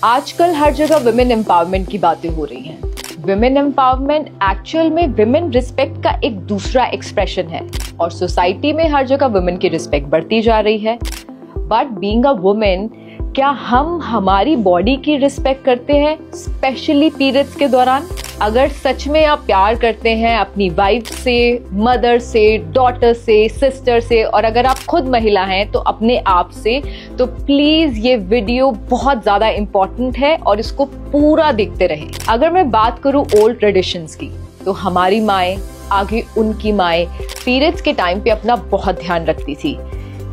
आजकल हर जगह women empowerment की बातें हो रही हैं। विमेन एम्पावरमेंट एक्चुअल में विमेन रिस्पेक्ट का एक दूसरा एक्सप्रेशन है और सोसाइटी में हर जगह विमेन की रिस्पेक्ट बढ़ती जा रही है। बट बीइंग अ वुमेन, क्या हम हमारी बॉडी की रिस्पेक्ट करते हैं, स्पेशली पीरियड्स के दौरान? अगर सच में आप प्यार करते हैं अपनी वाइफ से, मदर से, डॉटर से, सिस्टर से, और अगर आप खुद महिला हैं तो अपने आप से, तो प्लीज ये वीडियो बहुत ज्यादा इंपॉर्टेंट है और इसको पूरा देखते रहें। अगर मैं बात करूं ओल्ड ट्रेडिशंस की, तो हमारी माएं, आगे उनकी माएं पीरियड्स के टाइम पे अपना बहुत ध्यान रखती थी।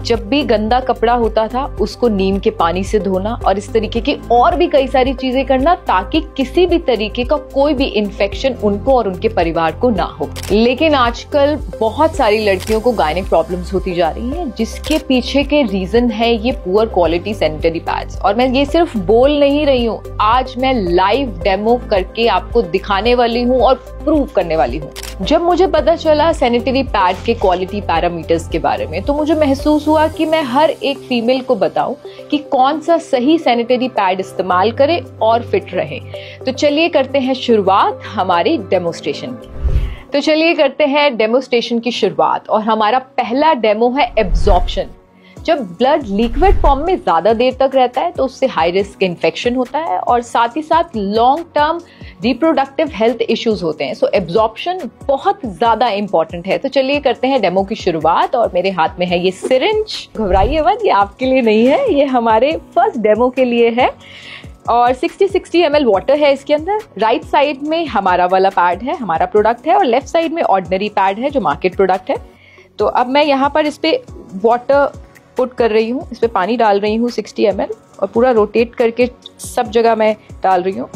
जब भी गंदा कपड़ा होता था उसको नीम के पानी से धोना और इस तरीके की और भी कई सारी चीजें करना, ताकि किसी भी तरीके का कोई भी इन्फेक्शन उनको और उनके परिवार को ना हो। लेकिन आजकल बहुत सारी लड़कियों को गायनिक प्रॉब्लम्स होती जा रही हैं, जिसके पीछे के रीजन है ये पुअर क्वालिटी सैनिटरी पैड्स। और मैं ये सिर्फ बोल नहीं रही हूँ, आज मैं लाइव डेमो करके आपको दिखाने वाली हूँ और प्रूव करने वाली हूँ। जब मुझे पता चला सैनिटरी पैड के क्वालिटी पैरामीटर्स के बारे में, तो मुझे महसूस हुआ कि मैं हर एक फीमेल को बताऊं कि कौन सा सही सैनिटरी पैड इस्तेमाल करे और फिट रहे। तो चलिए करते हैं शुरुआत हमारी डेमोस्ट्रेशन की। तो चलिए करते हैं डेमोस्ट्रेशन की शुरुआत, और हमारा पहला डेमो है एब्जॉर्प्शन। जब ब्लड लिक्विड फॉर्म में ज्यादा देर तक रहता है तो उससे हाई रिस्क इन्फेक्शन होता है और साथ ही साथ long term reproductive health issues होते हैं। सो एब्जॉर्प्शन बहुत ज्यादा इंपॉर्टेंट है। तो चलिए करते हैं डेमो की शुरुआत, और मेरे हाथ में है ये सिरिंज। घबराइए मत, ये आपके लिए नहीं है, ये हमारे फर्स्ट डेमो के लिए है। और 60 ml वाटर है इसके अंदर। राइट साइड में हमारा वाला पैड है, हमारा प्रोडक्ट है, और लेफ्ट साइड में ऑर्डिनरी पैड है जो मार्केट प्रोडक्ट है। तो अब मैं यहाँ पर इस पे वाटर पुट कर रही हूँ, इस पे पानी डाल रही हूँ 60 ml, और पूरा रोटेट करके सब जगह मैं डाल रही हूँ।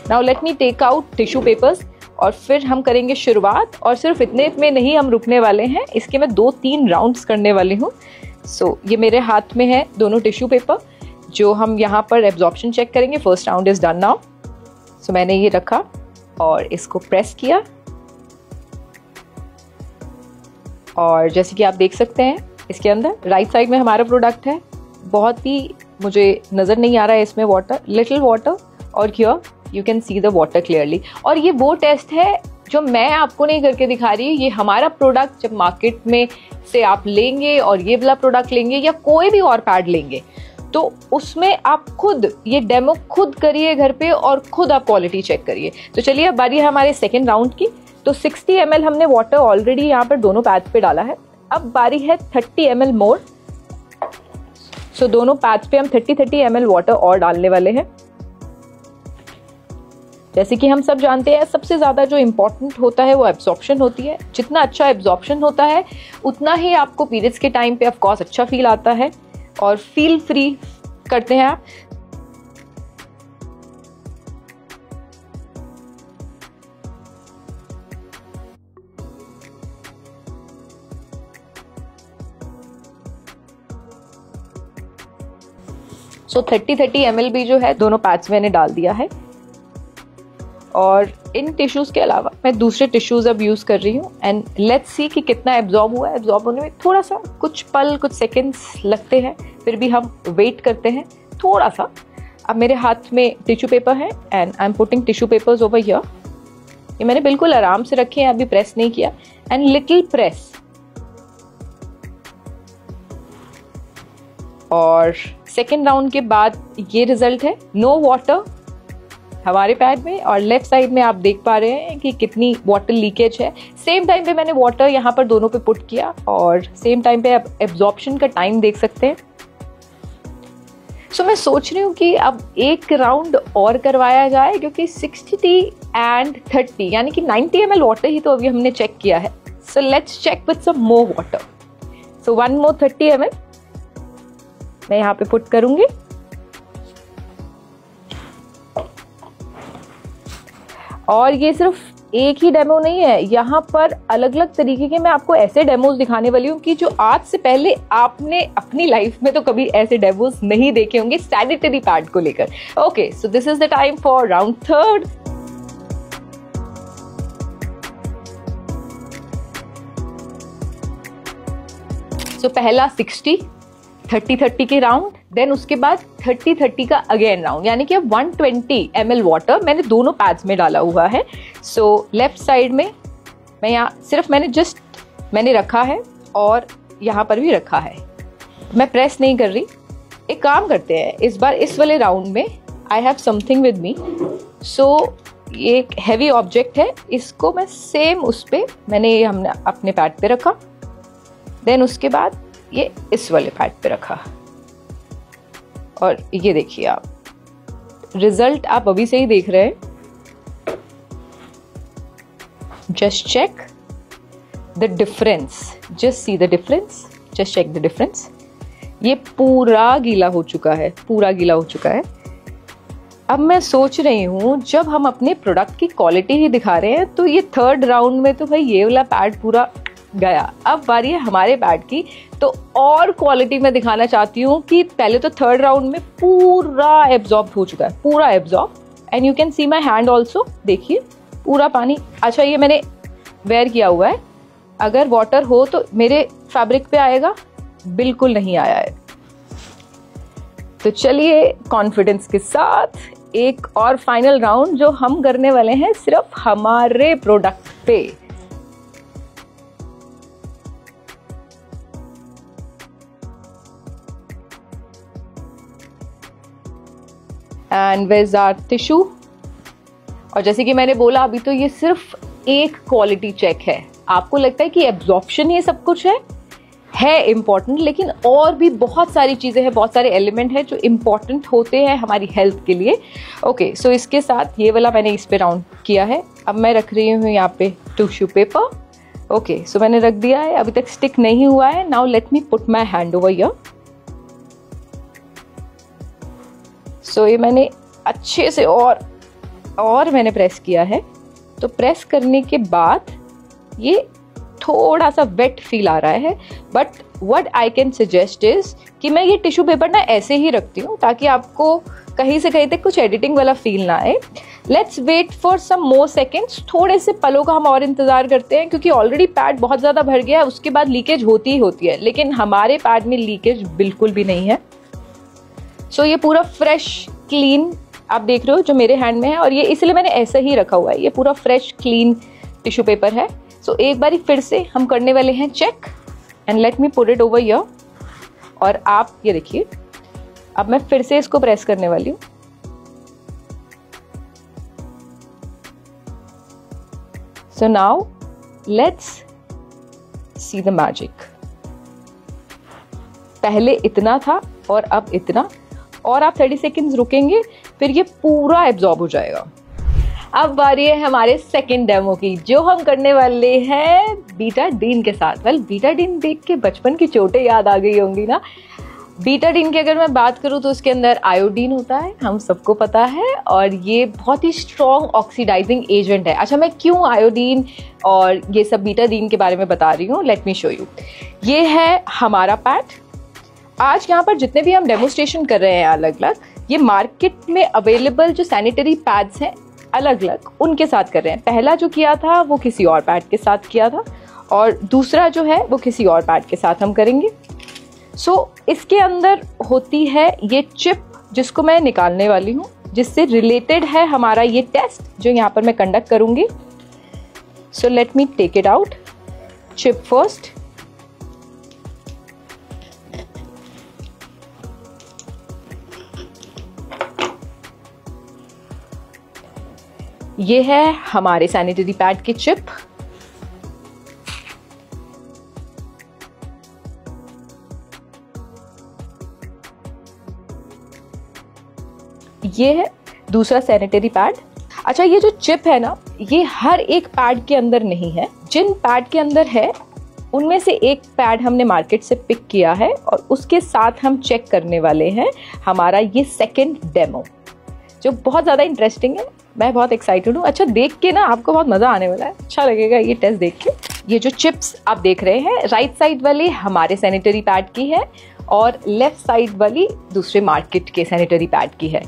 Now let me take out tissue papers, और फिर हम करेंगे शुरुआत। और सिर्फ इतने में नहीं हम रुकने वाले हैं, इसके मैं 2-3 राउंड्स करने वाली हूँ। सो ये मेरे हाथ में है दोनों टिश्यू पेपर, जो हम यहाँ पर एब्जॉर्प्शन चेक करेंगे। First round is done now. So मैंने ये रखा और इसको प्रेस किया, और जैसे कि आप देख सकते हैं इसके अंदर राइट साइड में हमारा प्रोडक्ट है। बहुत ही मुझे नजर नहीं आ रहा है इसमें वाटर, लिटिल वाटर, और here you can see the water clearly. और ये वो टेस्ट है जो मैं आपको नहीं करके दिखा रही, ये हमारा प्रोडक्ट जब मार्केट में से आप लेंगे और ये वाला प्रोडक्ट लेंगे या कोई भी और पैड लेंगे, तो उसमें आप खुद ये डेमो खुद करिए घर पे और खुद आप क्वालिटी चेक करिए। तो चलिए अब बारी है हमारे सेकेंड राउंड की। तो 60 ml हमने वाटर ऑलरेडी यहाँ पर दोनों पैड्स पे डाला है। अब बारी है 30 ml मोर। सो दोनों पैड्स पे हम 30 ml वाटर और डालने वाले हैं। जैसे कि हम सब जानते हैं, सबसे ज्यादा जो इम्पोर्टेंट होता है वो एब्जॉर्प्शन होती है। जितना अच्छा एब्जॉर्प्शन होता है उतना ही आपको पीरियड्स के टाइम पे ऑफ कोर्स अच्छा फील आता है और फील फ्री करते हैं आप। सो 30 ml भी जो है दोनों पैड्स मैंने डाल दिया है। और इन टिश्यूज के अलावा मैं दूसरे टिश्यूज अब यूज कर रही हूँ, एंड लेट्स सी कि कितना एब्जॉर्ब हुआ है। एब्जॉर्ब होने में थोड़ा सा कुछ पल, कुछ सेकेंड्स लगते हैं, फिर भी हम वेट करते हैं थोड़ा सा। अब मेरे हाथ में टिश्यू पेपर है and I am putting tissue papers over here. ये मैंने बिल्कुल आराम से रखे हैं, अभी प्रेस नहीं किया, एंड लिटिल प्रेस। और सेकेंड राउंड के बाद ये रिजल्ट है, नो वाटर हमारे पैड में, और लेफ्ट साइड में आप देख पा रहे हैं कि कितनी वाटर लीकेज है। सेम टाइम पे मैंने वाटर यहाँ पर दोनों पे पुट किया, और सेम टाइम पे आप एब्जॉर्प्शन का टाइम देख सकते हैं। सो मैं सोच रही हूँ कि अब एक राउंड और करवाया जाए, क्योंकि 60 एंड 30 यानी कि 90 ml वाटर ही तो अभी हमने चेक किया है। So let's check with some more water. सो 1 more 30 ml मैं यहाँ पे पुट करूंगी। और ये सिर्फ एक ही डेमो नहीं है, यहाँ पर अलग अलग तरीके के मैं आपको ऐसे डेमोज दिखाने वाली हूँ कि जो आज से पहले आपने अपनी लाइफ में तो कभी ऐसे डेमोज नहीं देखे होंगे सैनिटरी पैड को लेकर। Okay, so this is the time for round third. So पहला 60, 30-30 के राउंड, देन उसके बाद 30-30 का अगेन राउंड, यानी कि 120 ml वाटर मैंने दोनों पैड्स में डाला हुआ है। सो लेफ्ट साइड में मैं यहाँ सिर्फ मैंने रखा है और यहाँ पर भी रखा है, मैं प्रेस नहीं कर रही। एक काम करते हैं, इस बार इस वाले राउंड में I have something with me. So ये एक हैवी ऑब्जेक्ट है, इसको मैं सेम उस पे हमने अपने पैड पे रखा, देन उसके बाद ये इस वाले पैड पे रखा, और ये देखिए आप रिजल्ट आप अभी से ही देख रहे हैं। Just check the difference, just see the difference, just check the difference. ये पूरा गीला हो चुका है, पूरा गीला हो चुका है। अब मैं सोच रही हूँ जब हम अपने प्रोडक्ट की क्वालिटी ही दिखा रहे हैं तो ये थर्ड राउंड में तो भाई ये वाला पैड पूरा गया, अब बारी है हमारे पैड की। तो और क्वालिटी में दिखाना चाहती हूँ कि पहले तो थर्ड राउंड में पूरा एब्जॉर्ब हो चुका है, पूरा absorb, and you can see my hand also, देखिए पूरा पानी। अच्छा ये मैंने वेयर किया हुआ है, अगर वाटर हो तो मेरे फैब्रिक पे आएगा, बिल्कुल नहीं आया है। तो चलिए कॉन्फिडेंस के साथ एक और फाइनल राउंड जो हम करने वाले हैं सिर्फ हमारे प्रोडक्ट पे। And where is our tissue. और जैसे कि मैंने बोला अभी तो ये सिर्फ एक क्वालिटी चेक है। आपको लगता है कि एब्जॉर्प्शन ये सब कुछ है इम्पॉर्टेंट, लेकिन और भी बहुत सारी चीज़ें हैं, बहुत सारे एलिमेंट हैं जो इम्पॉर्टेंट होते हैं हमारी हेल्थ के लिए। ओके, सो इसके साथ ये वाला मैंने इस पे राउंड किया है। अब मैं रख रही हूँ यहाँ पे टिश्यू पेपर। ओके, सो मैंने रख दिया है, अभी तक स्टिक नहीं हुआ है। Now let me put my hand over here. So ये मैंने अच्छे से और मैंने प्रेस किया है। तो प्रेस करने के बाद ये थोड़ा सा वेट फील आ रहा है, but what I can suggest is कि मैं ये टिश्यू पेपर ना ऐसे ही रखती हूँ ताकि आपको कहीं से कहीं तक कुछ एडिटिंग वाला फील ना आए। Let's wait for some more seconds, थोड़े से पलों का हम और इंतजार करते हैं क्योंकि ऑलरेडी पैड बहुत ज़्यादा भर गया है, उसके बाद लीकेज होती ही होती है, लेकिन हमारे पैड में लीकेज बिल्कुल भी नहीं है। सो ये पूरा फ्रेश क्लीन आप देख रहे हो जो मेरे हैंड में है, और ये इसलिए मैंने ऐसे ही रखा हुआ है। ये पूरा फ्रेश क्लीन टिश्यू पेपर है। सो एक बारी फिर से हम करने वाले हैं check, and let me put it over here. और आप ये देखिए, अब मैं फिर से इसको प्रेस करने वाली हूँ। So now let's see the magic. पहले इतना था और अब इतना, और आप 30 सेकेंड्स रुकेंगे, फिर ये पूरा एब्जॉर्ब हो जाएगा। अब बारी है हमारे सेकंड डेमो की, जो हम करने वाले हैं बीटाडीन के साथ। वेल, बीटाडीन देख के बचपन की चोटें याद आ गई होंगी ना। बीटाडीन की अगर मैं बात करूं तो उसके अंदर आयोडीन होता है, हम सबको पता है, और ये बहुत ही स्ट्रॉन्ग ऑक्सीडाइजिंग एजेंट है। अच्छा, मैं क्यों आयोडीन और ये सब बीटाडीन के बारे में बता रही हूँ, लेट मी शो यू। ये है हमारा पैड। आज यहाँ पर जितने भी हम डेमोस्ट्रेशन कर रहे हैं अलग अलग, ये मार्केट में अवेलेबल जो सैनिटरी पैड्स हैं अलग अलग, उनके साथ कर रहे हैं। पहला जो किया था वो किसी और पैड के साथ किया था, और दूसरा जो है वो किसी और पैड के साथ हम करेंगे। सो इसके अंदर होती है ये चिप, जिसको मैं निकालने वाली हूँ, जिससे रिलेटेड है हमारा ये टेस्ट जो यहाँ पर मैं कंडक्ट करूँगी। So let me take it out. Chip first. ये है हमारे सैनिटरी पैड की चिप। ये है दूसरा सैनिटरी पैड। अच्छा, ये जो चिप है ना, ये हर एक पैड के अंदर नहीं है। जिन पैड के अंदर है उनमें से एक पैड हमने मार्केट से पिक किया है, और उसके साथ हम चेक करने वाले हैं हमारा ये सेकंड डेमो, जो बहुत ज़्यादा इंटरेस्टिंग है। मैं बहुत एक्साइटेड हूँ। अच्छा, देख के ना आपको बहुत मज़ा आने वाला है, अच्छा लगेगा ये टेस्ट देख के। ये जो चिप्स आप देख रहे हैं, राइट साइड वाली हमारे सैनिटरी पैड की है, और लेफ्ट साइड वाली दूसरे मार्केट के सैनिटरी पैड की है।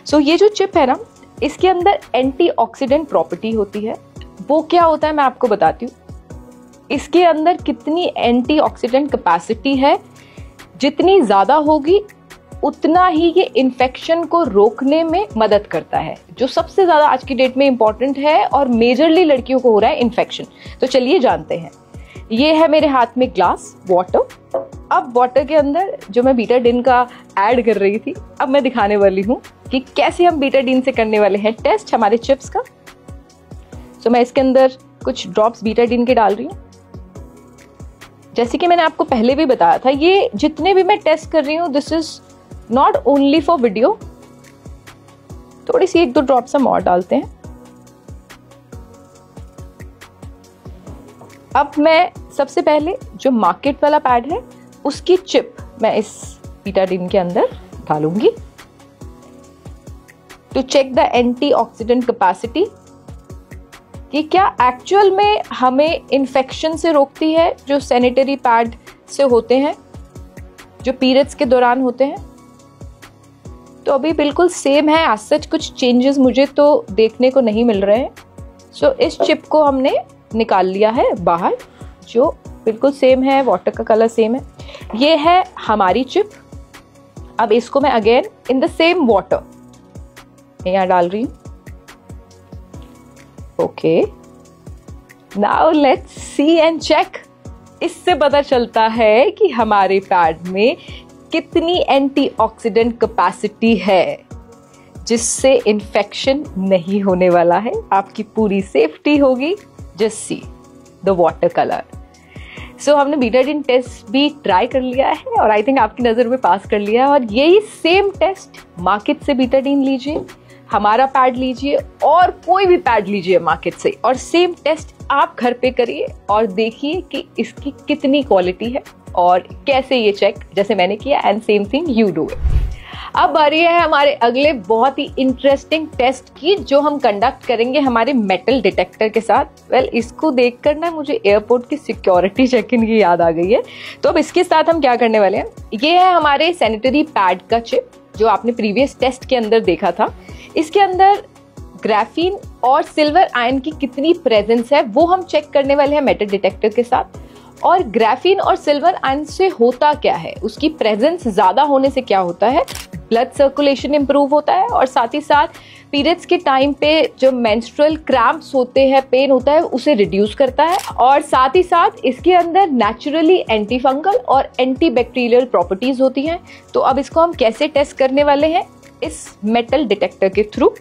सो ये जो चिप है ना, इसके अंदर एंटीऑक्सीडेंट प्रॉपर्टी होती है। वो क्या होता है मैं आपको बताती हूँ। इसके अंदर कितनी एंटीऑक्सीडेंट कैपेसिटी है, जितनी ज़्यादा होगी उतना ही ये इन्फेक्शन को रोकने में मदद करता है, जो सबसे ज़्यादा आज की डेट में इम्पॉर्टेंट है और मेजरली लड़कियों को हो रहा है इन्फेक्शन। तो चलिए जानते हैं। ये है मेरे हाथ में ग्लास वाटर। अब वाटर के अंदर जो मैं बीटाडीन का ऐड कर रही थी, अब मैं दिखाने वाली हूँ कि कैसे हम बीटाडीन से करने वाले हैं टेस्ट हमारे चिप्स का। तो मैं इसके अंदर कुछ ड्रॉप्स बीटाडीन के डाल रही हूँ। जैसे कि मैंने आपको पहले भी बताया था, ये जितने भी मैं टेस्ट कर रही हूँ this is not only for video. थोड़ी सी 1-2 ड्रॉप्स हम और डालते हैं। अब मैं सबसे पहले जो मार्केट वाला पैड है उसकी चिप मैं इस बीटाडीन के अंदर डालूंगी to check the antioxidant capacity, कि क्या एक्चुअल में हमें इन्फेक्शन से रोकती है जो सैनिटरी पैड से होते हैं, जो पीरियड्स के दौरान होते हैं। तो अभी बिल्कुल सेम है, आज सच कुछ चेंजेस मुझे तो देखने को नहीं मिल रहे हैं। सो इस चिप को हमने निकाल लिया है बाहर, जो बिल्कुल सेम है, वाटर का कलर सेम है। ये है हमारी चिप। अब इसको मैं again in the same water यहाँ डाल रही हूँ। Okay, now let's see and check. इससे पता चलता है कि हमारे पैड में कितनी एंटीऑक्सीडेंट कैपेसिटी है, जिससे इन्फेक्शन नहीं होने वाला है, आपकी पूरी सेफ्टी होगी। Just see the water colour. So हमने बीटाडीन टेस्ट भी ट्राई कर लिया है और आई थिंक आपकी नज़र में पास कर लिया है। और यही सेम टेस्ट मार्केट से बीटाडीन लीजिए, हमारा पैड लीजिए और कोई भी पैड लीजिए मार्केट से, और सेम टेस्ट आप घर पे करिए और देखिए कि इसकी कितनी क्वालिटी है और कैसे ये चेक जैसे मैंने किया, and same thing you do it. अब बारी है हमारे अगले बहुत ही इंटरेस्टिंग टेस्ट की, जो हम कंडक्ट करेंगे हमारे मेटल डिटेक्टर के साथ। वेल, इसको देखकर ना मुझे एयरपोर्ट की सिक्योरिटी चेक इन की याद आ गई है। तो अब इसके साथ हम क्या करने वाले हैं, ये है हमारे सैनिटरी पैड का चिप जो आपने प्रीवियस टेस्ट के अंदर देखा था। इसके अंदर ग्राफीन और सिल्वर आयन की कितनी प्रेजेंस है वो हम चेक करने वाले हैं मेटल डिटेक्टर के साथ। और ग्राफीन और सिल्वर आयन से होता क्या है, उसकी प्रेजेंस ज्यादा होने से क्या होता है, ब्लड सर्कुलेशन इंप्रूव होता है, और साथ ही साथ पीरियड्स के टाइम पे जो मेंस्ट्रुअल क्रैम्प्स होते हैं, पेन होता है, उसे रिड्यूस करता है। और साथ ही साथ इसके अंदर नेचुरली एंटी फंगल और एंटी बैक्टीरियल प्रॉपर्टीज होती हैं। तो अब इसको हम कैसे टेस्ट करने वाले हैं, इस मेटल डिटेक्टर के थ्रू।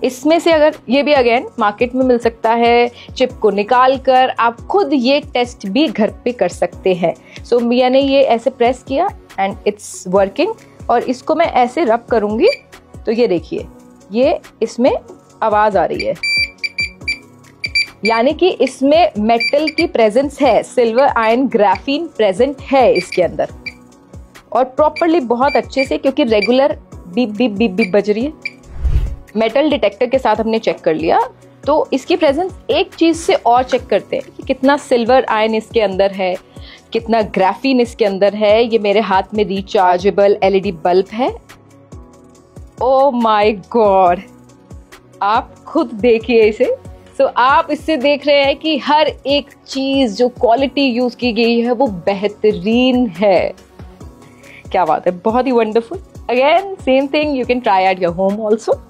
इसमें से अगर ये भी अगेन मार्केट में मिल सकता है, चिप को निकाल कर आप खुद ये टेस्ट भी घर पे कर सकते हैं। सो मैंने ये ऐसे प्रेस किया एंड इट्स वर्किंग, और इसको मैं ऐसे रब करूंगी तो ये देखिए, ये इसमें आवाज आ रही है, यानी कि इसमें मेटल की प्रेजेंस है, सिल्वर आयन ग्राफीन प्रेजेंट है इसके अंदर, और प्रॉपरली बहुत अच्छे से, क्योंकि regular beep beep beep beep बज रही है। मेटल डिटेक्टर के साथ हमने चेक कर लिया, तो इसकी प्रेजेंस एक चीज से और चेक करते हैं कि कितना सिल्वर आयन इसके अंदर है, कितना ग्राफीन इसके अंदर है। ये मेरे हाथ में रिचार्जेबल एलईडी बल्ब है। ओ माय गॉड, आप खुद देखिए इसे। सो आप इससे देख रहे हैं कि हर एक चीज जो क्वालिटी यूज की गई है वो बेहतरीन है। क्या बात है, बहुत ही wonderful. Again same thing, you can try at your home also.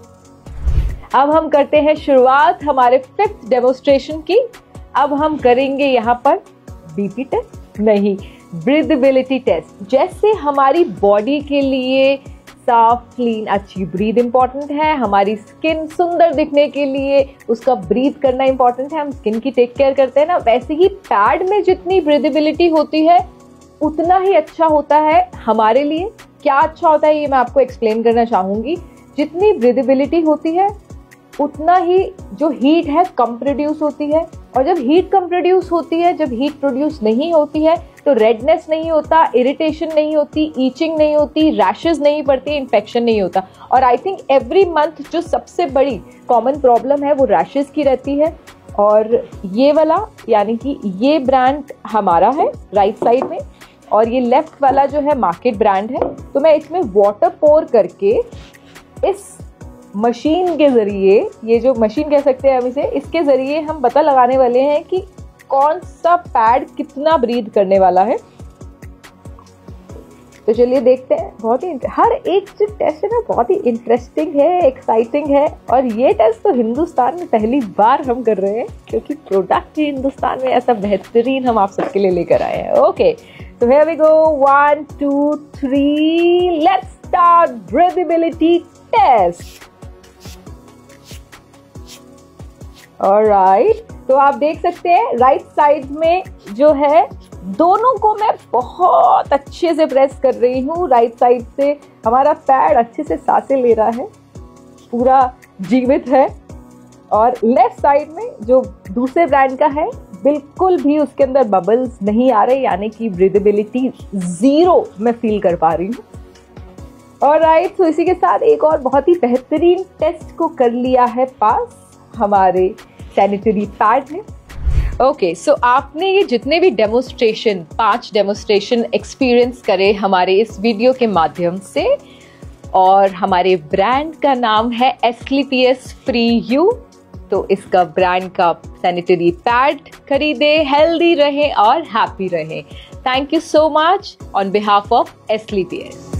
अब हम करते हैं शुरुआत हमारे 5th डेमोस्ट्रेशन की। अब हम करेंगे यहाँ पर बीपी टेस्ट नहीं, ब्रीदेबिलिटी टेस्ट। जैसे हमारी बॉडी के लिए साफ, क्लीन, अच्छी ब्रीथ इंपॉर्टेंट है, हमारी स्किन सुंदर दिखने के लिए उसका ब्रीथ करना इंपॉर्टेंट है, हम स्किन की टेक केयर करते हैं ना, वैसे ही पैड में जितनी ब्रीदेबिलिटी होती है उतना ही अच्छा होता है हमारे लिए। क्या अच्छा होता है ये मैं आपको एक्सप्लेन करना चाहूंगी। जितनी ब्रीदेबिलिटी होती है उतना ही जो हीट है कम प्रोड्यूस होती है, और जब हीट कम प्रोड्यूस होती है, जब हीट प्रोड्यूस नहीं होती है तो रेडनेस नहीं होता, इरिटेशन नहीं होती, ईचिंग नहीं होती, रैशेस नहीं पड़ती, इन्फेक्शन नहीं होता। और आई थिंक एवरी मंथ जो सबसे बड़ी कॉमन प्रॉब्लम है वो रैशेस की रहती है। और ये वाला यानी कि ये ब्रांड हमारा है राइट साइड में, और ये लेफ्ट वाला जो है मार्केट ब्रांड है। तो मैं इसमें वाटर पोर करके इस मशीन के जरिए, ये जो मशीन कह सकते हैं हम इसे, इसके जरिए हम पता लगाने वाले हैं कि कौन सा पैड कितना ब्रीथ करने वाला है। तो चलिए देखते हैं। बहुत ही हर एक जो टेस्ट है ना बहुत ही इंटरेस्टिंग है, एक्साइटिंग है, और ये टेस्ट तो हिंदुस्तान में पहली बार हम कर रहे हैं क्योंकि प्रोडक्ट ही हिंदुस्तान में ऐसा बेहतरीन हम आप सबके लिए लेकर आए हैं। Okay, so here we go, 1 2 3, let's start breathability test. Alright, तो आप देख सकते हैं राइट साइड में जो है दोनों को मैं बहुत अच्छे से प्रेस कर रही हूँ। राइट साइड से हमारा पैड अच्छे से सांसें ले रहा है, पूरा जीवित है, और लेफ्ट साइड में जो दूसरे ब्रांड का है बिल्कुल भी उसके अंदर बबल्स नहीं आ रहे, यानी कि ब्रीदेबिलिटी 0 मैं फील कर पा रही हूँ। और राइट, तो इसी के साथ एक और बहुत ही बेहतरीन टेस्ट को कर लिया है पास हमारे सैनिटरी पैड ने। ओके, सो आपने ये जितने भी डेमोस्ट्रेशन 5 डेमोस्ट्रेशन एक्सपीरियंस करे हमारे इस वीडियो के माध्यम से, और हमारे ब्रांड का नाम है एस्क्लेपियस फ्री यू, तो इसका ब्रांड का सैनिटरी पैड खरीदे, हेल्दी रहें और हैप्पी रहें। Thank you so much on behalf of Asclepius.